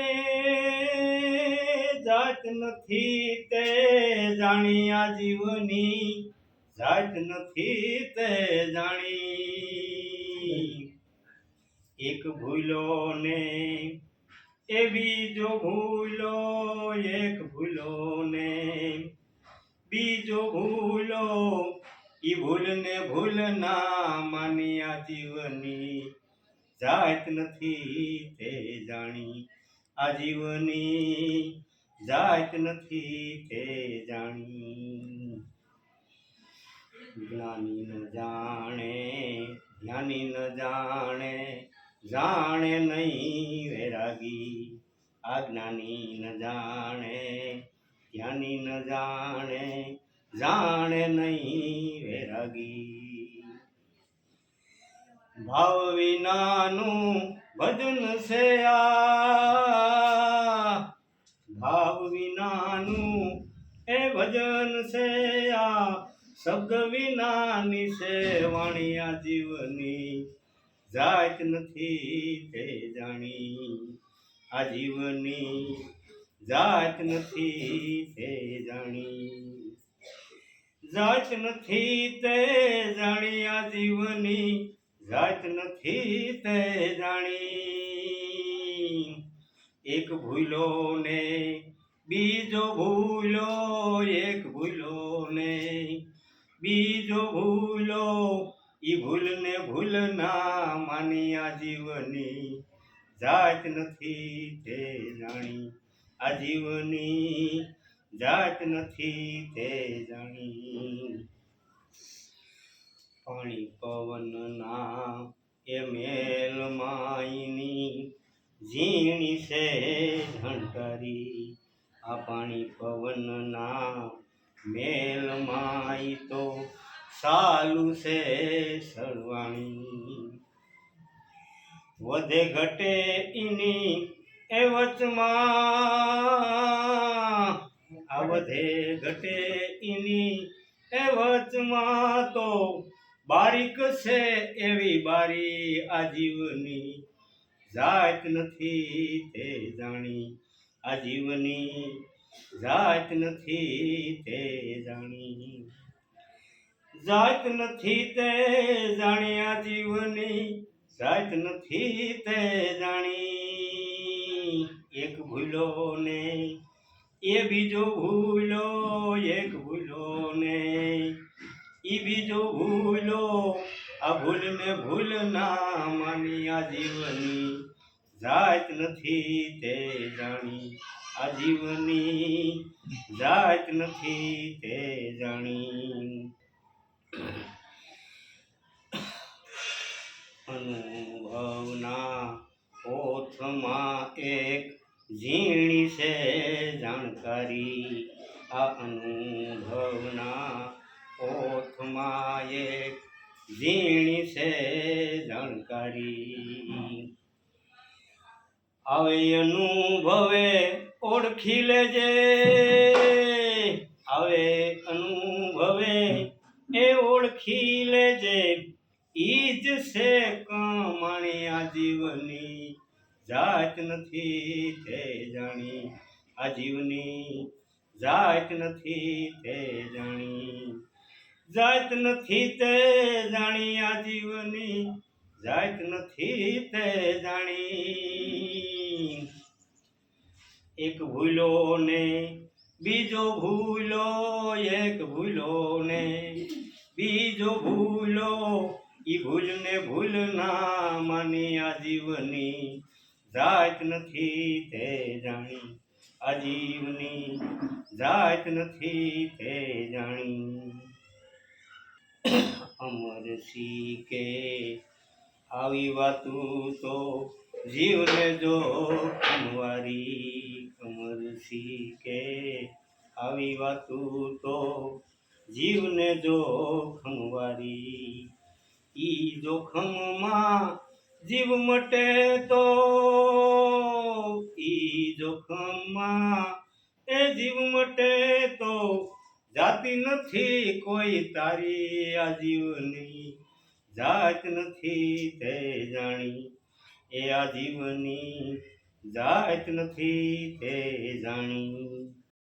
એ જાત નથી તે જાણી આ જીવની, જાત નથી તે જાણી. એક ભૂલો ને એ બીજો ભૂલો, એક ભૂલો ને બીજો ભૂલો, ઈ ભૂલ ને ભૂલ ના માની આ જીવની, જાત નથી તે જાણી આ જીવની, જાત નથી તે જાણી. જ્ઞાની ન જાણે જ્ઞાની ન જાણે, જાણે નહીં વૈરાગી. આ જ્ઞાની ન જાણે જ્ઞાની ન જાણે, જાણે નહીં વૈરાગી. ભાવ વિનાનું ભજન છે આ, ભાવ વિનાનું એ ભજન છે આ, શબ્દ વિનાની છે વાણી આ જીવની, જાત નથી તે જાણી આ જીવની, જાત નથી તે જાણી. જાત નથી તે જાણી આ જીવની, જાત નથી તે જાણી. એક ભૂલો ને બીજો ભૂલો, એક ભૂલો ને બીજો ભૂલો, ઈ ભૂલ ને ભૂલ ના માની આ જીવની, જાત નથી તે જાણી આ જીવની, જાત નથી તે જાણી. પાણી પવન ના એ મેલ માયની, ઝીણી છે ઝણકારી. આ પાણી પવન ના મેલ માય તો સાલું છે સળવાણી. વધે ઘટે ઈની એ વચમાં, આ વધે ઘટે ઈની એ વચમાં તો બારીક છે એવી બારી આ જીવની, જાત નથી તે જાણી આ જીવની, જાત નથી તે જાણી. જાત નથી તે જાણી આ જીવની, જાત નથી તે જાણી. એક ભૂલો ને એ બીજો ભૂલો, એક ભૂલો ને ઈ બીજો ભૂલો, આ ભૂલ ને ભૂલ ના માની આ જીવની, જાત નથી તે જાણી આ જીવની, જાત નથી તે જાણી. અનુભવના ઓથમાં એક ઝીણી છે જાણકારી. આ અનુભવના ઓથમાં એક ઝીણી છે જાણકારી. આવે અનુભવે ઓળખી લેજે, આવે અનુભવે એ ઓળખી લેજે, ઈ જ છે કમાણી આ જીવની, જાત નથી તે જાણી આ જીવની, જાત નથી તે જાણી. જાત નથી તે જાણી આ જીવની, જાત નથી તે જાણી. એક ભૂલો ને બીજો ભૂલો, એક ભૂલો ને બીજો ભૂલો, ઈ ભૂલ ને ભૂલ ના માની આ જીવની, જાત નથી તે જાણી આ જીવની, જાત નથી તે જાણી. અમરસિંહ કે આવી વાતું તો જીવને જોખમવારી. અમરસિંહ કે આવી વાતું તો જીવને જોખમવારી. ઈ જોખમમાં જીવ મટે તો, ઈ જોખમમાં એ જીવ મટે તો, જાતિ નથી કોઈ તારી આ જીવની, જાત નથી તે જાણી એ આ જીવની, જાત નથી તે જાણી